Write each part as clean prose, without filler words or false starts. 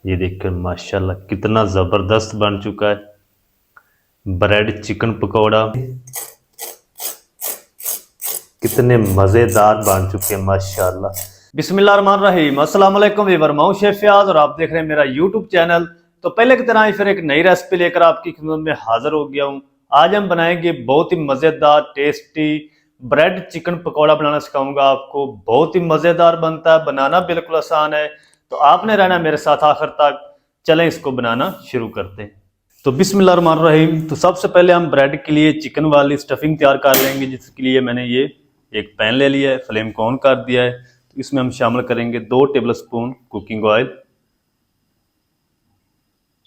ये देखकर माशाल्लाह कितना ज़बरदस्त बन चुका है। ब्रेड चिकन पकौड़ा कितने मज़ेदार बन चुके हैं माशाल्लाह। बिस्मिल्लाहिर्रहमानिर्रहीम, अस्सलाम वालेकुम वीवर, मैं हूं शेफ फयाज और आप देख रहे हैं मेरा यूट्यूब चैनल। तो पहले की तरह ही फिर एक नई रेसिपी लेकर आपकी खिदमत में हाजिर हो गया हूं। आज हम बनाएंगे बहुत ही मज़ेदार टेस्टी ब्रेड चिकन पकौड़ा बनाना सिखाऊंगा आपको। बहुत ही मज़ेदार बनता है, बनाना बिल्कुल आसान है। तो आपने रहना मेरे साथ आखिर तक। चलें इसको बनाना शुरू करते हैं। तो बिस्मिल्लाहिर्रहमानिर्रहीम, तो सबसे पहले हम ब्रेड के लिए चिकन वाली स्टफिंग तैयार कर लेंगे, जिसके लिए मैंने ये एक पैन ले लिया है, फ्लेम को ऑन कर दिया है। तो इसमें हम शामिल करेंगे 2 टेबलस्पून कुकिंग ऑयल।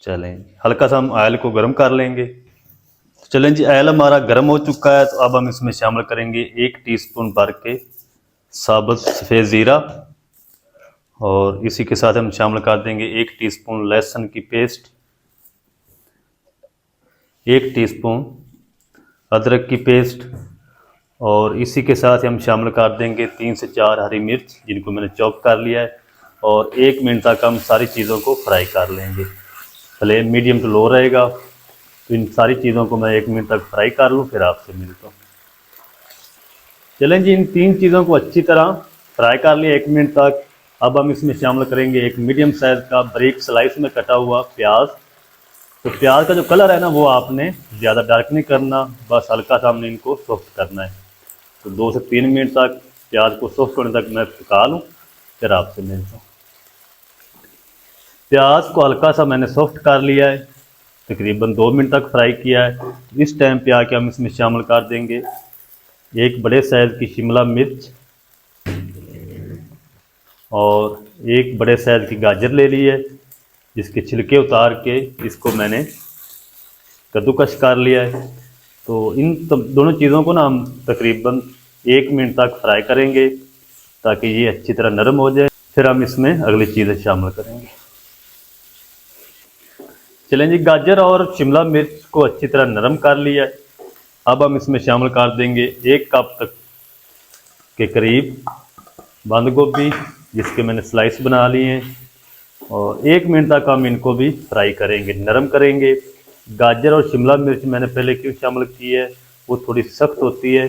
चलें हल्का सा हम ऑयल को गर्म कर लेंगे। तो चलें जी, ऑयल हमारा गर्म हो चुका है। तो अब हम इसमें शामिल करेंगे 1 टीस्पून भर के साबुत सफ़ेद ज़ीरा, और इसी के साथ हम शामिल कर देंगे 1 टीस्पून लहसुन की पेस्ट, 1 टीस्पून अदरक की पेस्ट, और इसी के साथ हम शामिल कर देंगे 3 से 4 हरी मिर्च, जिनको मैंने चॉप कर लिया है। और 1 मिनट तक हम सारी चीज़ों को फ्राई कर लेंगे। फ्लेम मीडियम टू लो रहेगा। तो इन सारी चीज़ों को मैं 1 मिनट तक फ्राई कर लूँ, फिर आपसे मिलता हूँ। चलें जी, इन 3 चीज़ों को अच्छी तरह फ्राई कर लिया 1 मिनट तक। अब हम इसमें शामिल करेंगे एक मीडियम साइज़ का बारीक स्लाइस में कटा हुआ प्याज। तो प्याज का जो कलर है ना, वो आपने ज़्यादा डार्क नहीं करना, बस हल्का सा हमने इनको सॉफ्ट करना है। तो 2 से 3 मिनट तक प्याज को सॉफ्ट होने तक मैं पका लूँ, फिर आपसे मिलता हूँ। प्याज को हल्का सा मैंने सॉफ्ट कर लिया है, तकरीबन 2 मिनट तक फ्राई किया है। इस टाइम पे आके हम इसमें शामिल कर देंगे एक बड़े साइज़ की शिमला मिर्च, और एक बड़े साइज़ की गाजर ले ली है, जिसके छिलके उतार के इसको मैंने कद्दूकस कर लिया है। तो इन दोनों चीज़ों को ना हम तकरीबन 1 मिनट तक फ्राई करेंगे, ताकि ये अच्छी तरह नरम हो जाए। फिर हम इसमें अगली चीज़ें शामिल करेंगे। चलें जी, गाजर और शिमला मिर्च को अच्छी तरह नरम कर लिया है। अब हम इसमें शामिल कर देंगे 1 कप तक के करीब बंद गोभी, जिसके मैंने स्लाइस बना लिए हैं। और 1 मिनट तक हम इनको भी फ्राई करेंगे, नरम करेंगे। गाजर और शिमला मिर्च मैंने पहले क्यों शामिल की है, वो थोड़ी सख्त होती है,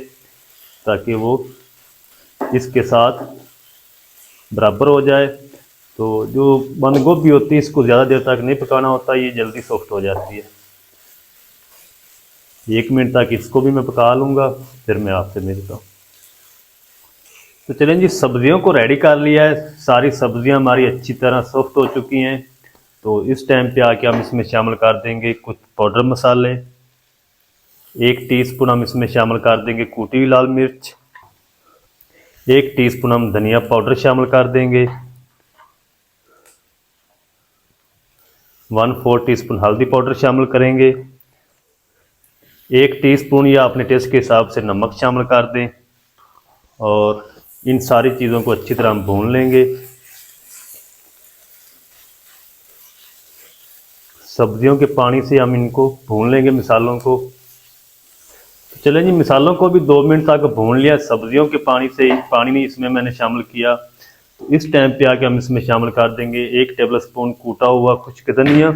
ताकि वो इसके साथ बराबर हो जाए। तो जो बंद गोभी होती है, इसको ज़्यादा देर तक नहीं पकाना होता, ये जल्दी सॉफ्ट हो जाती है। 1 मिनट तक इसको भी मैं पका लूँगा, फिर मैं आपसे मिलता हूँ। तो चलें जी, सब्जियों को रेडी कर लिया है। सारी सब्जियां हमारी अच्छी तरह सॉफ्ट हो चुकी हैं। तो इस टाइम पे आके हम इसमें शामिल कर देंगे कुछ पाउडर मसाले। 1 टीस्पून हम इसमें शामिल कर देंगे कूटी हुई लाल मिर्च। 1 टीस्पून हम धनिया पाउडर शामिल कर देंगे। 1/4 टीस्पून हल्दी पाउडर शामिल करेंगे। 1 टीस्पून या अपने टेस्ट के हिसाब से नमक शामिल कर दें, और इन सारी चीज़ों को अच्छी तरह हम भून लेंगे। सब्जियों के पानी से हम इनको भून लेंगे मिसालों को। तो चलें जी, मिसालों को भी 2 मिनट तक भून लिया सब्जियों के पानी से। पानी नहीं इसमें मैंने शामिल किया। तो इस टाइम पे आके हम इसमें शामिल कर देंगे 1 टेबलस्पून कूटा हुआ खुश्क धनिया,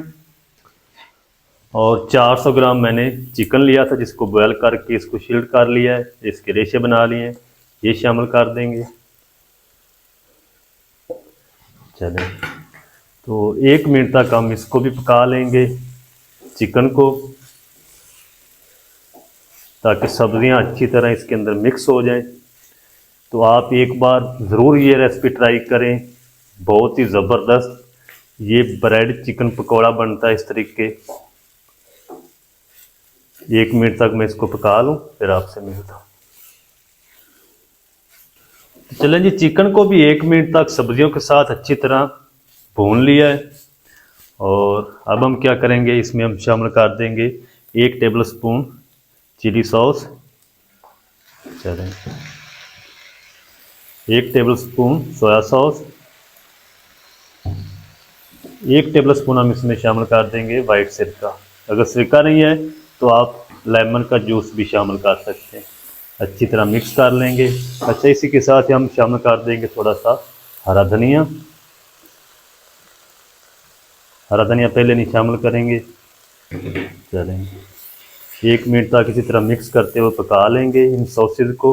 और 400 ग्राम मैंने चिकन लिया था, जिसको बॉयल करके इसको शिल्ड कर लिया है, इसके रेशे बना लिए हैं, ये शामिल कर देंगे। चलें, तो 1 मिनट तक हम इसको भी पका लेंगे, चिकन को, ताकि सब्जियां अच्छी तरह इसके अंदर मिक्स हो जाएं। तो आप एक बार ज़रूर ये रेसिपी ट्राई करें, बहुत ही ज़बरदस्त ये ब्रेड चिकन पकौड़ा बनता है इस तरीके। 1 मिनट तक मैं इसको पका लूँ, फिर आपसे मिलता हूँ। चलें जी, चिकन को भी 1 मिनट तक सब्जियों के साथ अच्छी तरह भून लिया है। और अब हम क्या करेंगे, इसमें हम शामिल कर देंगे 1 टेबलस्पून चिली सॉस। चलें, 1 टेबलस्पून सोया सॉस। 1 टेबलस्पून हम इसमें शामिल कर देंगे वाइट सिरका। अगर सिरका नहीं है तो आप लेमन का जूस भी शामिल कर सकते हैं। अच्छी तरह मिक्स कर लेंगे। अच्छा, इसी के साथ ही हम शामिल कर देंगे थोड़ा सा हरा धनिया। हरा धनिया पहले नहीं शामिल करेंगे। चलें 1 मिनट तक इसी तरह मिक्स करते हुए पका लेंगे इन सॉसेज को।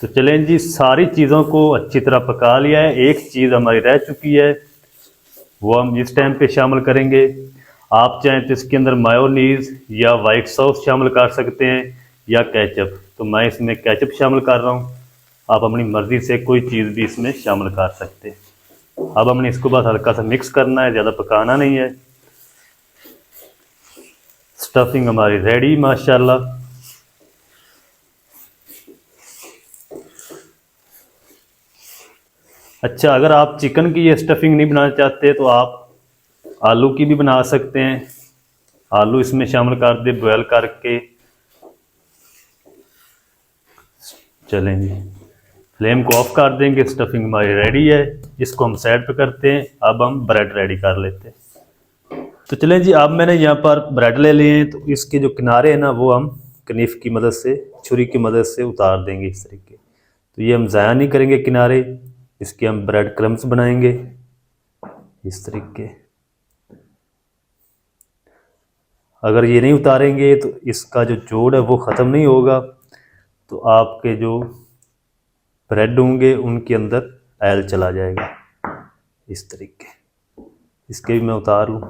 तो चलें जी, सारी चीज़ों को अच्छी तरह पका लिया है। एक चीज़ हमारी रह चुकी है, वो हम इस टाइम पे शामिल करेंगे। आप चाहें तो इसके अंदर मायोनीज या वाइट सॉस शामिल कर सकते हैं या केचप। तो मैं इसमें केचप शामिल कर रहा हूँ। आप अपनी मर्ज़ी से कोई चीज़ भी इसमें शामिल कर सकते हैं। अब हमने इसको बस हल्का सा मिक्स करना है, ज़्यादा पकाना नहीं है। स्टफिंग हमारी रेडी माशाल्लाह। अच्छा, अगर आप चिकन की ये स्टफिंग नहीं बनाना चाहते तो आप आलू की भी बना सकते हैं। आलू इसमें शामिल कर दे बॉयल करके। चलें जी, फ्लेम को ऑफ कर देंगे। स्टफिंग हमारी रेडी है, इसको हम साइड पे करते हैं। अब हम ब्रेड रेडी कर लेते हैं। तो चलें जी, अब मैंने यहाँ पर ब्रेड ले लिए हैं, तो इसके जो किनारे हैं ना, वो हम कनीफ की मदद से, छुरी की मदद से उतार देंगे इस तरीके। तो ये हम ज़ाया नहीं करेंगे किनारे, इसके हम ब्रेड क्रम्स बनाएंगे इस तरीके। अगर ये नहीं उतारेंगे तो इसका जो जोड़ है वो ख़त्म नहीं होगा, तो आपके जो ब्रेड होंगे उनके अंदर ऑयल चला जाएगा इस तरीके। इसके भी मैं उतार लूँ।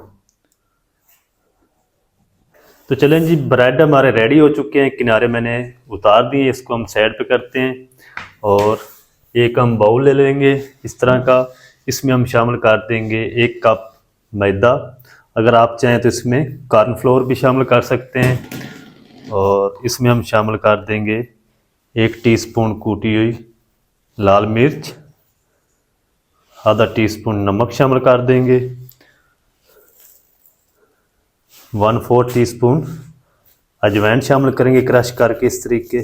तो चलें जी, ब्रेड हमारे रेडी हो चुके हैं, किनारे मैंने उतार दिए। इसको हम साइड पे करते हैं और एक हम बाउल ले लेंगे इस तरह का। इसमें हम शामिल कर देंगे 1 कप मैदा। अगर आप चाहें तो इसमें कॉर्नफ्लोर भी शामिल कर सकते हैं। और इसमें हम शामिल कर देंगे 1 टीस्पून कूटी हुई लाल मिर्च, आधा टीस्पून नमक शामिल कर देंगे, 1/4 टीस्पून अजवाइन शामिल करेंगे क्रश करके इस तरीके।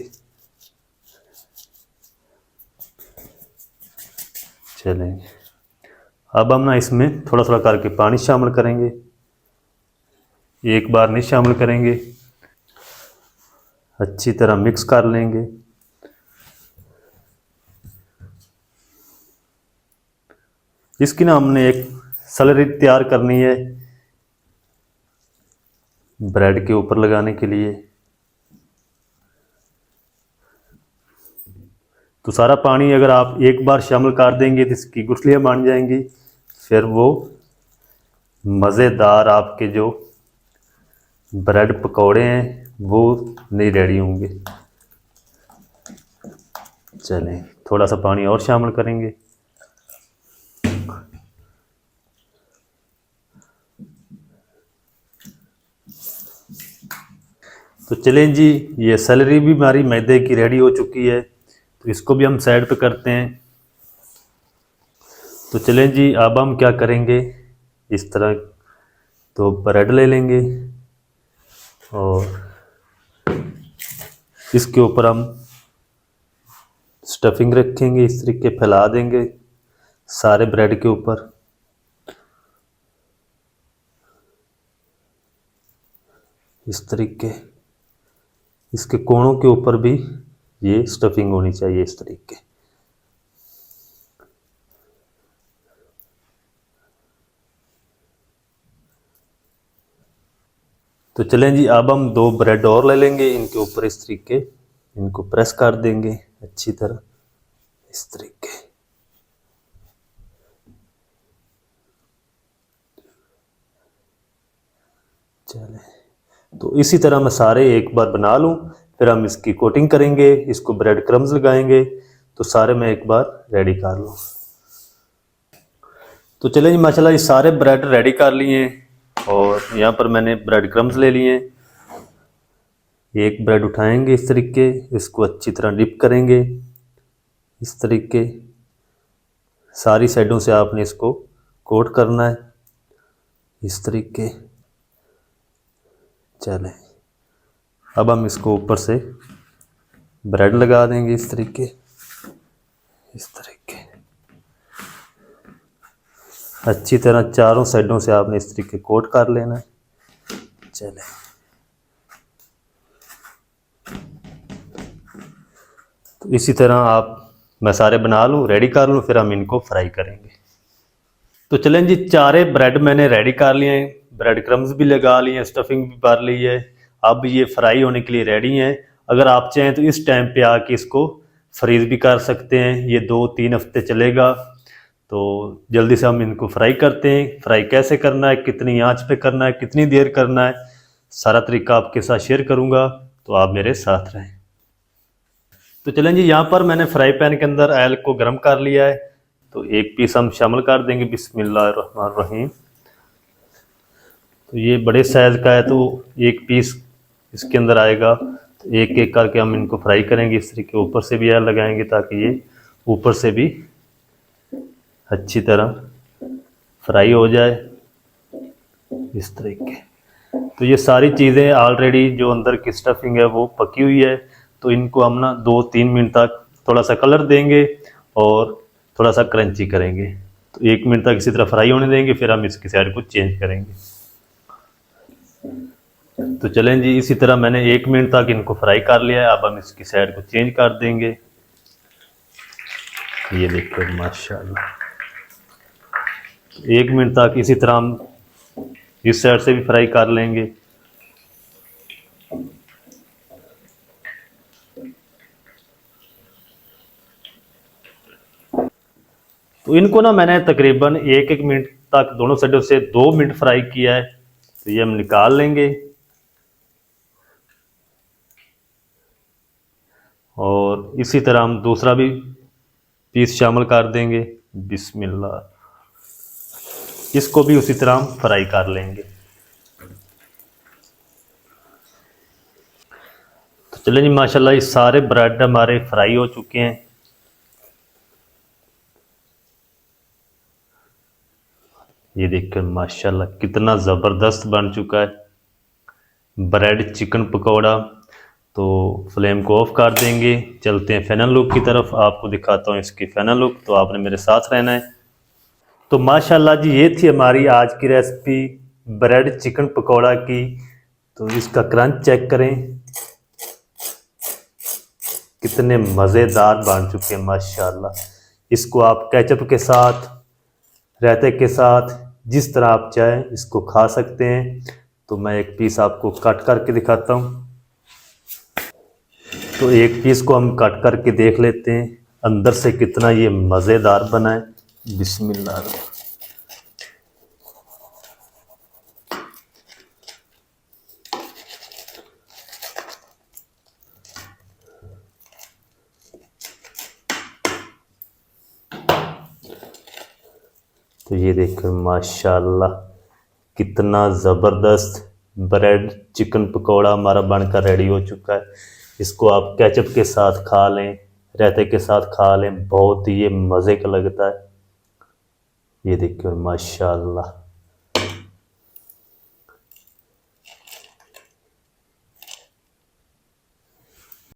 चलें, अब हम ना इसमें थोड़ा थोड़ा करके पानी शामिल करेंगे, एक बार नहीं शामिल करेंगे। अच्छी तरह मिक्स कर लेंगे। इसकी ना हमने एक स्लरी तैयार करनी है ब्रेड के ऊपर लगाने के लिए। तो सारा पानी अगर आप एक बार शामिल कर देंगे तो इसकी गुठलियाँ बन जाएंगी, फिर वो मज़ेदार आपके जो ब्रेड पकौड़े हैं वो नहीं रेडी होंगे। चलें, थोड़ा सा पानी और शामिल करेंगे। तो चलें जी, ये सेलरी भी हमारी मैदे की रेडी हो चुकी है, तो इसको भी हम साइड पे करते हैं। तो चलें जी, अब हम क्या करेंगे, इस तरह तो ब्रेड ले लेंगे और इसके ऊपर हम स्टफिंग रखेंगे, इस तरीके फैला देंगे सारे ब्रेड के ऊपर। इस तरीके इसके कोनों के ऊपर भी ये स्टफिंग होनी चाहिए इस तरीके। तो चलें जी, अब हम 2 ब्रेड और ले लेंगे, इनके ऊपर इस तरीके इनको प्रेस कर देंगे अच्छी तरह इस तरीके। चलें, तो इसी तरह मैं सारे एक बार बना लूँ, फिर हम इसकी कोटिंग करेंगे, इसको ब्रेड क्रम्स लगाएंगे। तो सारे मैं एक बार रेडी कर लूँ। तो चलें जी, माशाल्लाह ये सारे ब्रेड रेडी कर लिए हैं और यहाँ पर मैंने ब्रेड क्रम्स ले लिए हैं। एक ब्रेड उठाएंगे इस तरीके, इसको अच्छी तरह डिप करेंगे इस तरीके। सारी साइडों से आपने इसको कोट करना है इस तरीके। चलें, अब हम इसको ऊपर से ब्रेड लगा देंगे इस तरीके इस तरीके। अच्छी तरह चारों साइडों से आपने इस तरीके कोट कर लेना है। चलें, तो इसी तरह आप मैं सारे बना लूँ, रेडी कर लूँ, फिर हम इनको फ्राई करेंगे। तो चलें जी, चारे ब्रेड मैंने रेडी कर लिए हैं, ब्रेड क्रम्स भी लगा लिए हैं, स्टफिंग भी भर ली है। अब ये फ्राई होने के लिए रेडी हैं। अगर आप चाहें तो इस टाइम पे आके इसको फ्रीज़ भी कर सकते हैं, ये 2-3 हफ्ते चलेगा। तो जल्दी से हम इनको फ्राई करते हैं। फ्राई कैसे करना है, कितनी आंच पे करना है, कितनी देर करना है, सारा तरीका आपके साथ शेयर करूँगा, तो आप मेरे साथ रहें। तो चलें जी, यहाँ पर मैंने फ्राई पैन के अंदर ऑयल को गर्म कर लिया है। तो एक पीस हम शामिल कर देंगे, बिस्मिल्लाहिर्रहमानिर्रहीम। तो ये बड़े साइज़ का है तो एक पीस इसके अंदर आएगा। तो एक एक करके हम इनको फ्राई करेंगे। इस तरीके ऊपर से भी ऑयल लगाएंगे ताकि ये ऊपर से भी अच्छी तरह फ्राई हो जाए, इस तरीके। तो ये सारी चीज़ें ऑलरेडी जो अंदर की स्टफिंग है वो पकी हुई है। तो इनको हम ना 2-3 मिनट तक थोड़ा सा कलर देंगे और थोड़ा सा क्रंची करेंगे। तो 1 मिनट तक इसी तरह फ्राई होने देंगे, फिर हम इसकी साइड को चेंज करेंगे। तो चलें जी, इसी तरह मैंने 1 मिनट तक इनको फ्राई कर लिया है। अब हम इसकी साइड को चेंज कर देंगे। ये देखो माशाल्लाह, 1 मिनट तक इसी तरह हम इस साइड से भी फ्राई कर लेंगे। तो इनको ना मैंने तकरीबन 1-1 मिनट तक दोनों साइडों से 2 मिनट फ्राई किया है। तो ये हम निकाल लेंगे और इसी तरह हम दूसरा भी पीस शामिल कर देंगे। बिस्मिल्लाह, इसको भी उसी तरह हम फ्राई कर लेंगे। तो चलें जी, माशाल्लाह ये सारे ब्रेड हमारे फ्राई हो चुके हैं। ये देखकर माशाल्लाह कितना ज़बरदस्त बन चुका है ब्रेड चिकन पकौड़ा। तो फ्लेम को ऑफ कर देंगे, चलते हैं फाइनल लुक की तरफ। आपको दिखाता हूँ इसकी फाइनल लुक, तो आपने मेरे साथ रहना है। तो माशाल्लाह जी, ये थी हमारी आज की रेसिपी ब्रेड चिकन पकौड़ा की। तो इसका क्रंच चेक करें, कितने मज़ेदार बन चुके हैं माशाल्लाह। इसको आप केचप के साथ, रायते के साथ, जिस तरह आप चाहें इसको खा सकते हैं। तो मैं एक पीस आपको कट करके दिखाता हूँ। तो एक पीस को हम कट करके देख लेते हैं अंदर से कितना ये मज़ेदार बना है। बिस्मिल्लाह। तो ये देखकर माशाल्लाह कितना ज़बरदस्त ब्रेड चिकन पकौड़ा हमारा बनकर रेडी हो चुका है। इसको आप केचप के साथ खा लें, रायते के साथ खा लें, बहुत ही ये मज़े का लगता है। ये देखिए माशाल्लाह।